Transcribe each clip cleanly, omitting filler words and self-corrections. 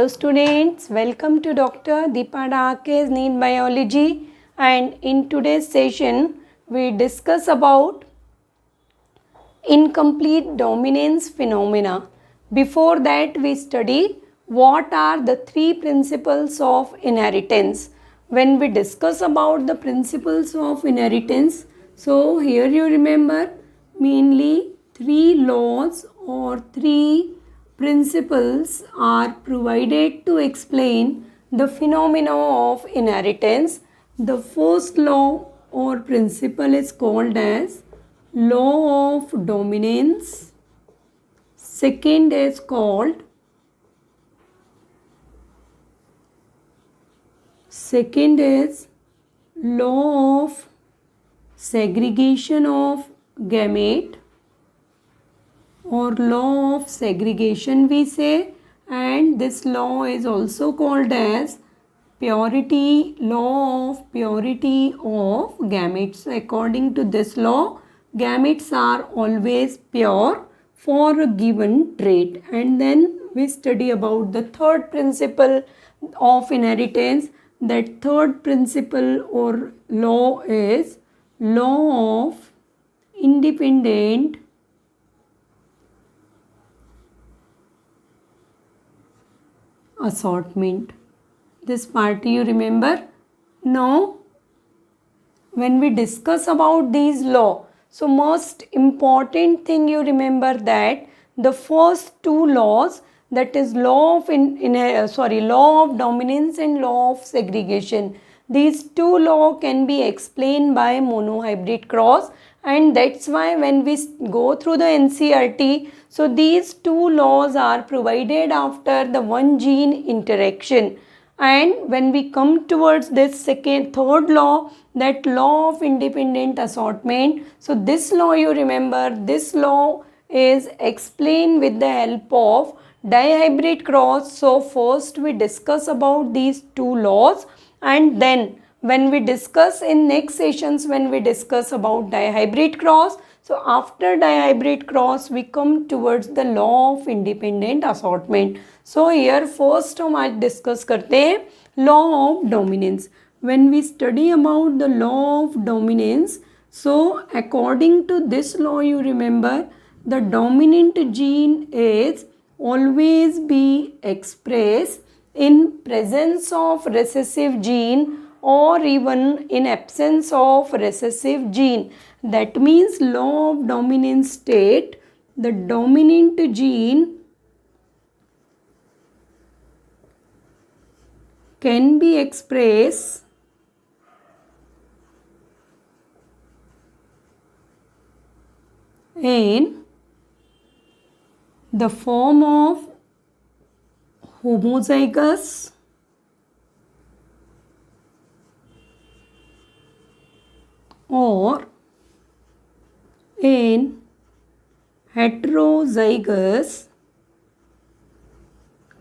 Hello students, welcome to Dr. Deepa Dake's Need Biology, and in today's session we discuss about incomplete dominance phenomena. Before that we study what are the three principles of inheritance. When we discuss about the principles of inheritance, so here you remember mainly three laws or three principles are provided to explain the phenomena of inheritance. The first law or principle is called as law of dominance. Second is called law of segregation of gamete or law of segregation we say, and this law is also called as law of purity of gametes. According to this law, gametes are always pure for a given trait. And then we study about the third principle of inheritance. That third principle or law is law of independent assortment. This part you remember. Now when we discuss about these law, so most important thing you remember that the first two laws, that is law of law of dominance and law of segregation, these two law can be explained by monohybrid cross, and that's why when we go through the NCERT, so these two laws are provided after the one gene interaction. And when we come towards this third law, that law of independent assortment, so this law you remember, this law is explained with the help of dihybrid cross. So first we discuss about these two laws, and then when we discuss in next sessions, when we discuss about dihybrid cross, so after dihybrid cross we come towards the law of independent assortment. So here first हम आज discuss करते हैं law of dominance. When we study about the law of dominance, so according to this law you remember the dominant gene is always be expressed in presence of recessive gene or even in absence of recessive gene. That means law of dominance state the dominant gene can be expressed in the form of homozygous or in heterozygous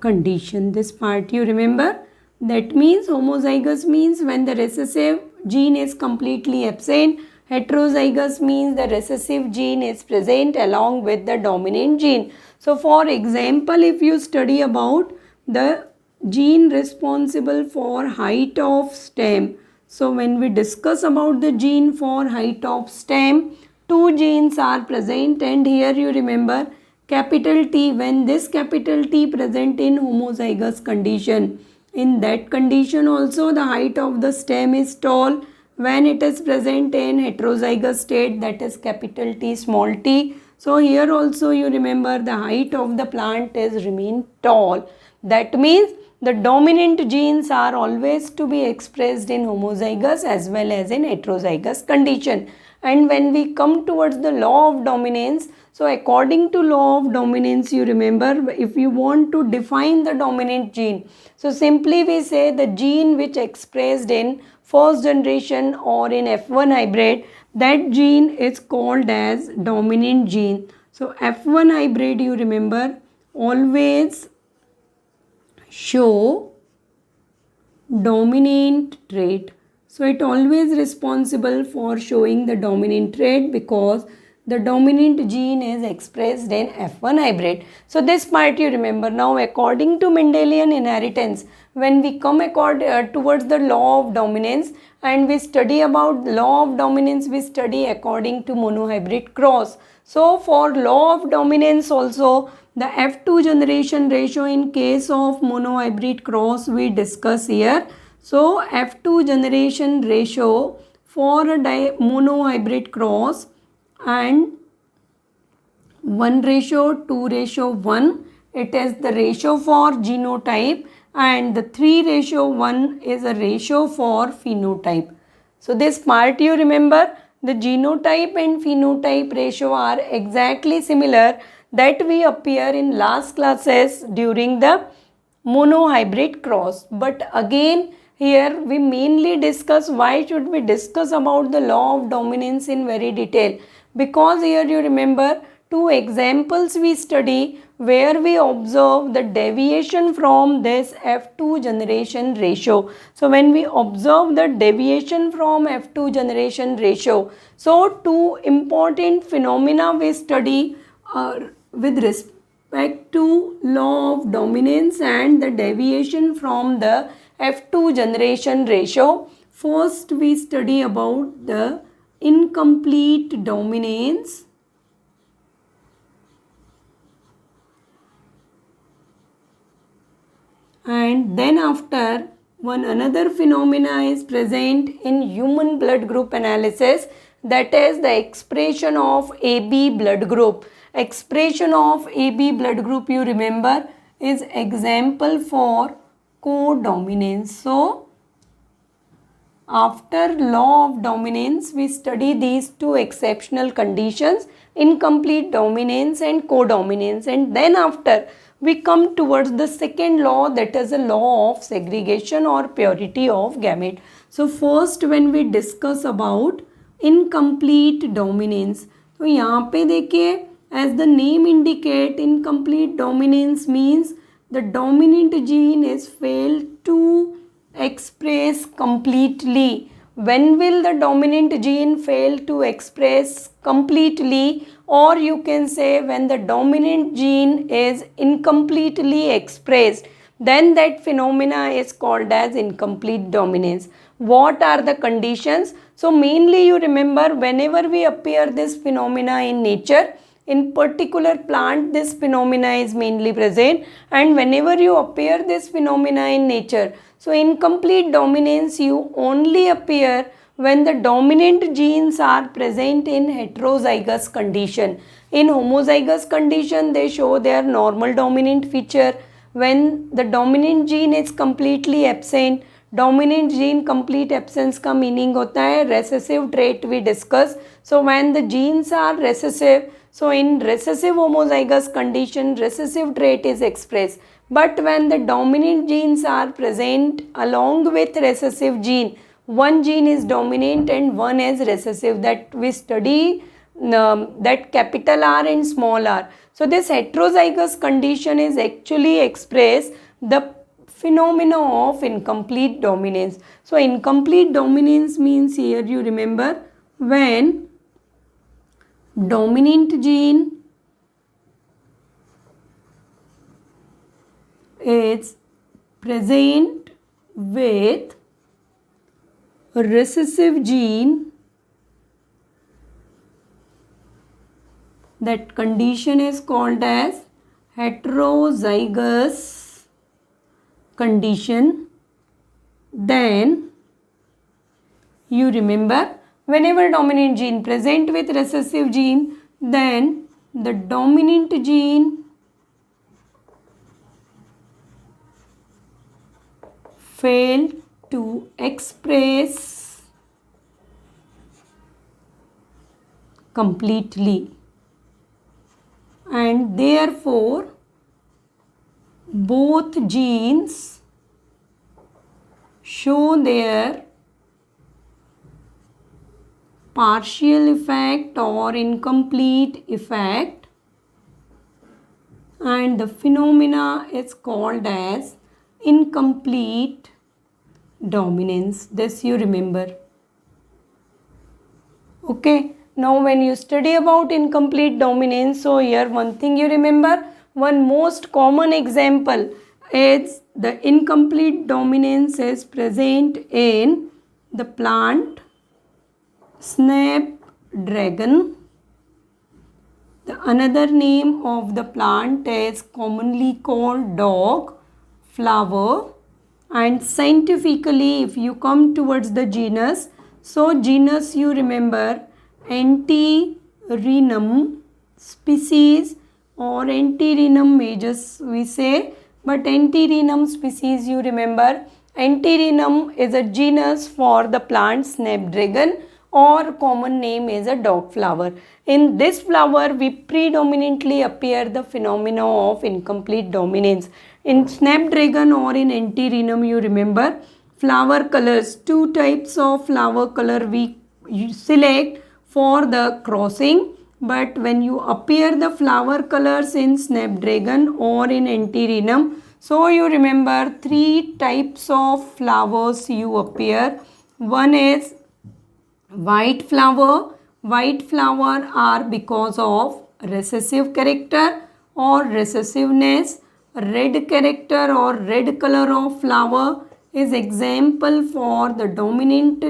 condition. This part you remember. That means homozygous means when the recessive gene is completely absent. Heterozygous means the recessive gene is present along with the dominant gene. So for example, if you study about the gene responsible for height of stem, so when we discuss about the gene for height of stem, two genes are present, and here you remember capital T, when this capital T present in homozygous condition, in that condition also the height of the stem is tall. When it is present in heterozygous state, that is capital T small t. So here also you remember the height of the plant is remain tall. That means the dominant genes are always to be expressed in homozygous as well as in heterozygous condition. And when we come towards the law of dominance, so according to law of dominance you remember, if you want to define the dominant gene, so simply we say the gene which expressed in first generation or in F1 hybrid, that gene is called as dominant gene. So F1 hybrid you remember always show dominant trait. So it always responsible for showing the dominant trait because the dominant gene is expressed in F1 hybrid. So this part you remember. Now according to Mendelian inheritance, when we come towards the law of dominance and we study about law of dominance, we study according to monohybrid cross. So for law of dominance also, the F2 generation ratio in case of monohybrid cross we discuss here. So F2 generation ratio for a monohybrid cross and 1:2:1, it is the ratio for genotype, and the 3:1 is a ratio for phenotype. So this part you remember, the genotype and phenotype ratio are exactly similar that we appear in last classes during the monohybrid cross. But again here we mainly discuss, why should we discuss about the law of dominance in very detail? Because here you remember two examples we study where we observe the deviation from this F2 generation ratio. So when we observe the deviation from F2 generation ratio, so two important phenomena we study with respect to law of dominance and the deviation from the F2 generation ratio. First we study about the incomplete dominance, and then after one another phenomena is present in human blood group analysis, that is the expression of AB blood group. Expression of AB blood group you remember is example for codominance. So after law of dominance we study these two exceptional conditions, incomplete dominance and codominance, and then after we come towards the second law, that is a law of segregation or purity of gamete. So first when we discuss about incomplete dominance, तो यहाँ पे देखिए as the name indicate, incomplete dominance means the dominant gene is failed to express completely. When will the dominant gene fail to express completely, or you can say when the dominant gene is incompletely expressed, then that phenomena is called as incomplete dominance. What are the conditions? So mainly you remember, whenever we appear this phenomena in nature, in particular plant this phenomena is mainly present, and whenever you appear this phenomena in nature, so incomplete dominance you only appear when the dominant genes are present in heterozygous condition. In homozygous condition they show their normal dominant feature. When the dominant gene is completely absent, dominant gene complete absence का meaning होता है recessive trait we discuss. So when the genes are recessive, so in recessive homozygous condition recessive trait is expressed. But when the dominant genes are present along with recessive gene, one gene is dominant and one is recessive, that we study that capital R and small r. So this heterozygous condition is actually express the phenomena of incomplete dominance. So incomplete dominance means, here you remember, when dominant gene is present with recessive gene, that condition is called as heterozygous condition. Then you remember, whenever dominant gene present with recessive gene, then the dominant gene fail to express completely, and therefore both genes show their partial effect or incomplete effect, and the phenomena is called as incomplete dominance. This you remember. Okay, Now when you study about incomplete dominance, so here one thing you remember, one most common example is the incomplete dominance is present in the plant snapdragon. The another name of the plant is commonly called dog flower, and scientifically if you come towards the genus, so genus you remember Antirrhinum species or Antirrhinum majus we say, but Antirrhinum species you remember, Antirrhinum is a genus for the plant snapdragon, or common name is a dog flower. In this flower we predominantly appear the phenomena of incomplete dominance. In snapdragon or in Antirrhinum you remember flower colors, two types of flower color we select for the crossing, but when you appear the flower colors in snapdragon or in Antirrhinum, so you remember three types of flowers you appear. One is white flower. White flower are because of recessive character or recessiveness. Red character or red color of flower is example for the dominant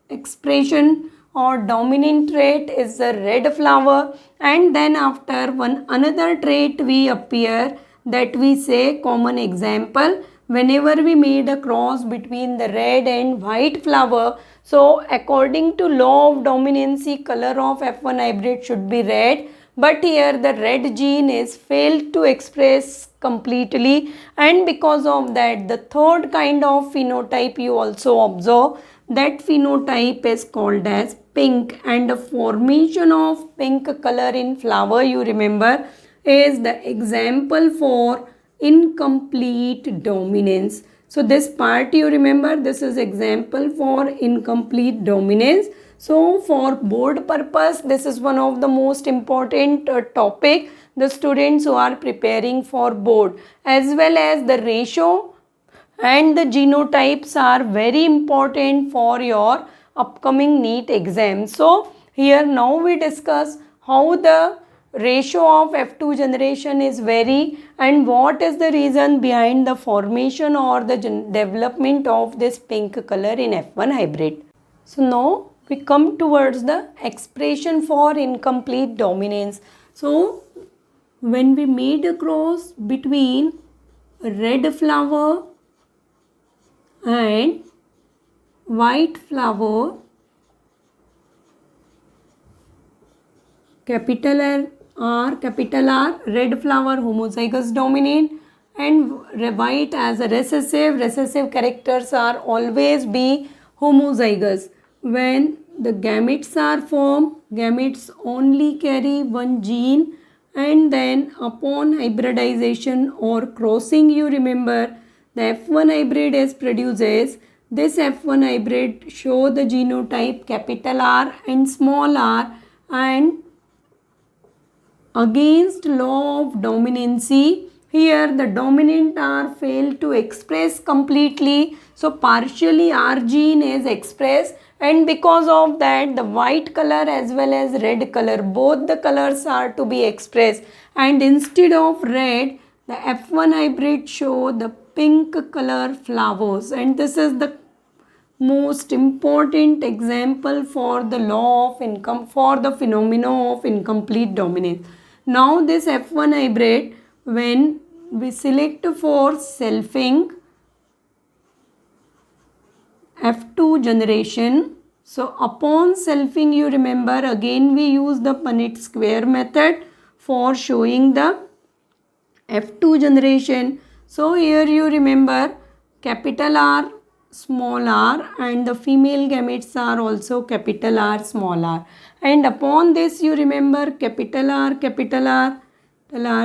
expression or dominant trait is the red flower. And then after one another trait we appear, that we say common example, whenever we made a cross between the red and white flower, so according to law of dominancy, color of F1 hybrid should be red, but here the red gene is failed to express completely, and because of that the third kind of phenotype you also observe, that phenotype is called as pink, and the formation of pink color in flower you remember is the example for incomplete dominance. So this part you remember, this is example for incomplete dominance. So for board purpose, this is one of the most important topic the students who are preparing for board, as well as the ratio and the genotypes are very important for your upcoming NEET exam. So here now we discuss how the ratio of F2 generation is vary and what is the reason behind the formation or the development of this pink color in F1 hybrid. So now we come towards the expression for incomplete dominance. So when we made a cross between red flower and white flower, capital R, red flower homozygous dominant and white as a recessive. Recessive characters are always be homozygous. When the gametes are formed, gametes only carry one gene, and then upon hybridization or crossing you remember the F1 hybrid is produces. This F1 hybrid show the genotype capital R and small r, and against law of dominancy, here the dominant R failed to express completely, so partially R gene is expressed, and because of that the white color as well as red color, both the colors are to be expressed, and instead of red the F1 hybrid show the pink color flowers, and this is the most important example for the law of income for the phenomena of incomplete dominance. Now this F1 hybrid, when we select for selfing F2 generation, so upon selfing you remember again we use the Punnett square method for showing the F2 generation. So here you remember capital R, small r, and the female gametes are also capital R, small r, and upon this you remember capital R,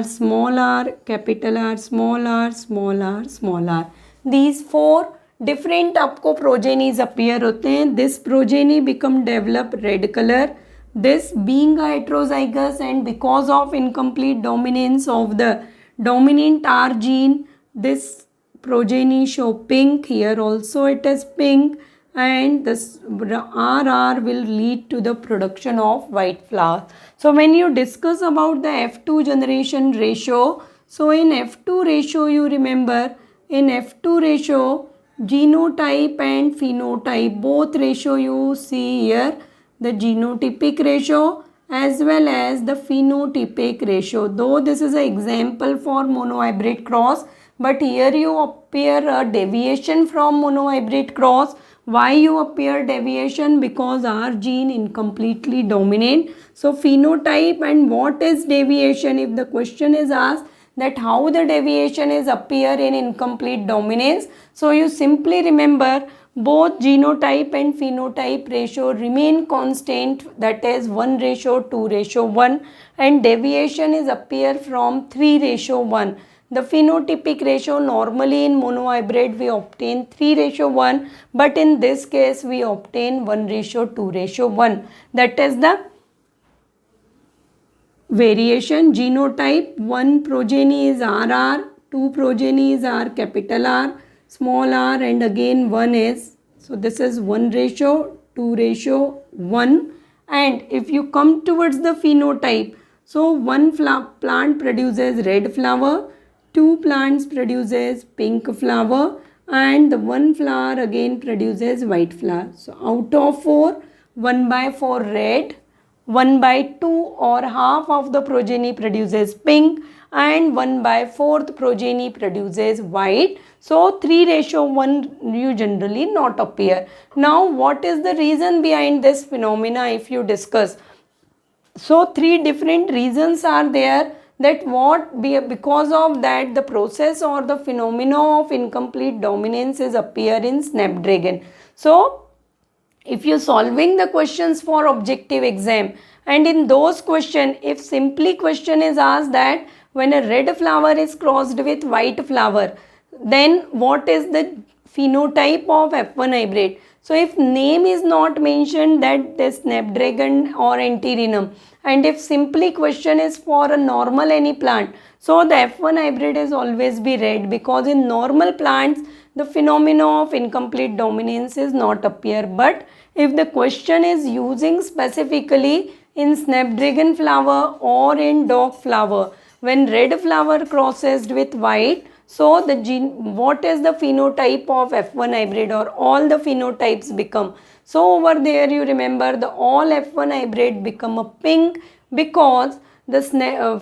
small r, capital R, small r, small r, small r. These four different आपको progenies appear होते हैं. This progeny become develop red color. This being a heterozygous and because of incomplete dominance of the dominant R gene, this progeny show pink. Here also it is pink, and this RR will lead to the production of white flower. So when you discuss about the F2 generation ratio, so in F2 ratio you remember, in F2 ratio genotype and phenotype both ratio you see here, the genotypic ratio as well as the phenotypic ratio. Though this is an example for monohybrid cross, but here you appear a deviation from monohybrid cross. Why you appear deviation? Because our gene incompletely dominant. So phenotype and what is deviation? If the question is asked that how the deviation is appear in incomplete dominance, so you simply remember both genotype and phenotype ratio remain constant, that is 1:2:1, and deviation is appear from 3:1. The phenotypic ratio normally in monohybrid we obtain 3:1, but in this case we obtain 1:2:1. That is the variation. Genotype, one progeny is RR, two progenies are capital R, small r, and again 1 is, so this is 1:2:1. And if you come towards the phenotype, so one plant produces red flower, two plants produces pink flower, and the one flower again produces white flower. So out of 4, 1/4 red, 1/2 or half of the progeny produces pink, and 1/4 progeny produces white. So 3:1 you generally not appear. Now what is the reason behind this phenomena if you discuss? So 3 different reasons are there, that because of that the process or the phenomena of incomplete dominance is appear in Snapdragon. So if you solving the questions for objective exam, and in those question if simply question is asked that when a red flower is crossed with white flower, then what is the phenotype of F1 hybrid? So if name is not mentioned, that the Snapdragon or Antirrhinum, and if simply question is for a normal any plant, so the F1 hybrid is always be red, because in normal plants the phenomena of incomplete dominance is not appear. But if the question is using specifically in Snapdragon flower or in dog flower, when red flower crosses with white, so the gene, what is the phenotype of F1 hybrid, or all the phenotypes become? So over there you remember the all F1 hybrid become a pink, because the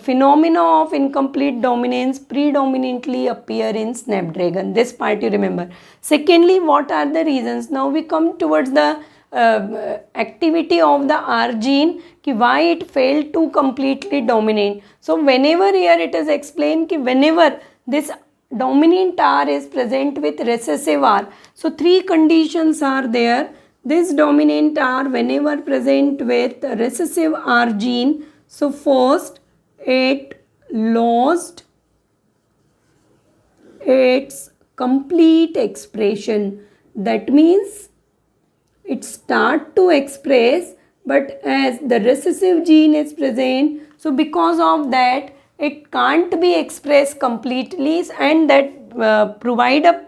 phenomena of incomplete dominance predominantly appear in Snapdragon. This part you remember. Secondly, what are the reasons? Now we come towards the activity of the R gene, ki why it failed to completely dominate. So whenever here it is explained ki whenever this dominant R is present with recessive R, so 3 conditions are there. This dominant R whenever present with recessive R gene, so first it lost its complete expression. That means it start to express, but as the recessive gene is present, so because of that it can't be expressed completely, and that provide a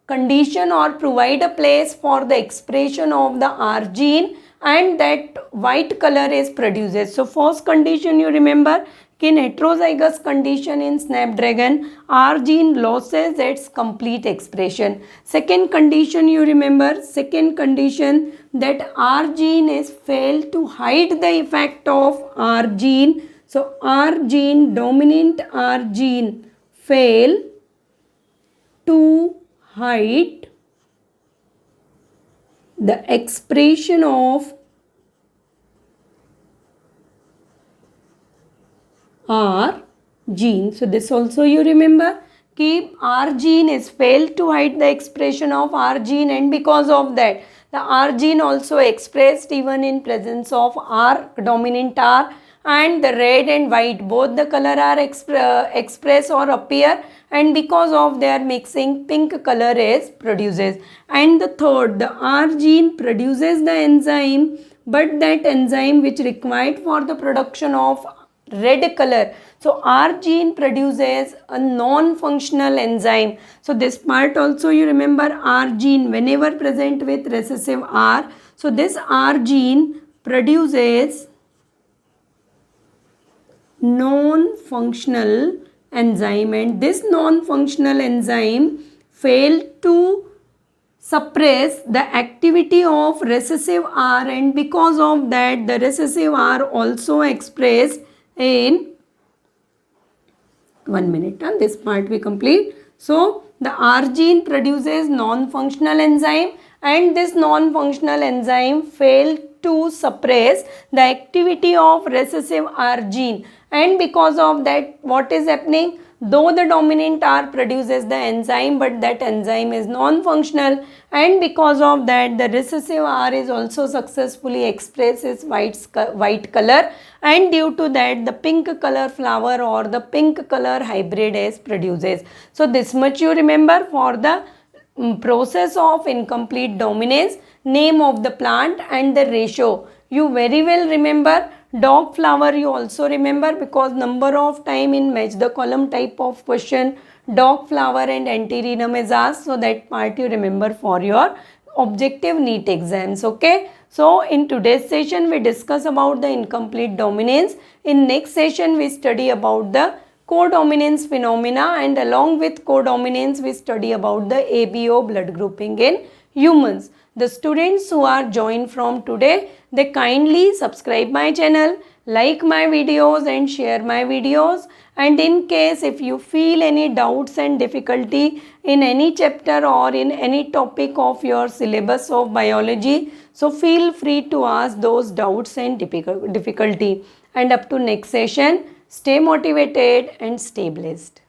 condition or provide a place for the expression of the R gene, and that white color is produced. So first condition you remember, in heterozygous condition in Snapdragon, R gene loses its complete expression. Second condition you remember, second condition, that R gene is failed to hide the effect of R gene. So R gene, dominant R gene fail to hide the expression of R gene. So this also you remember, कि R gene is failed to hide the expression of R gene, and because of that the R gene also expressed even in presence of R, dominant R, and the red and white both the color are express or appear, and because of their mixing pink color is produces. And the third, the R gene produces the enzyme, but that enzyme which required for the production of red color, So R gene produces a non-functional enzyme. So this part also you remember, R gene whenever present with recessive R. So this R gene produces non-functional enzyme, and this non-functional enzyme failed to suppress the activity of recessive R, and because of that the recessive R also expressed in 1 minute. And this part we complete. So the R gene produces non-functional enzyme, and this non-functional enzyme failed to suppress the activity of recessive R gene, and because of that what is happening, though the dominant R produces the enzyme but that enzyme is non-functional, and because of that the recessive R is also successfully expresses white color, and due to that the pink color flower or the pink color hybrid is produces. So this much you remember for the process of incomplete dominance, name of the plant and the ratio. You very well remember. Dog flower you also remember, because number of time in match the column type of question dog flower and antirrhinum is asked. So that part you remember for your objective NEET exams. Okay. So in today's session we discuss about the incomplete dominance. In next session we study about the codominance phenomena, and along with codominance we study about the ABO blood grouping in humans. The students who are joined from today, they kindly subscribe my channel, like my videos and share my videos. And in case if you feel any doubts and difficulty in any chapter or in any topic of your syllabus of biology, so feel free to ask those doubts and difficulty. And up to next session, stay motivated and stay blessed.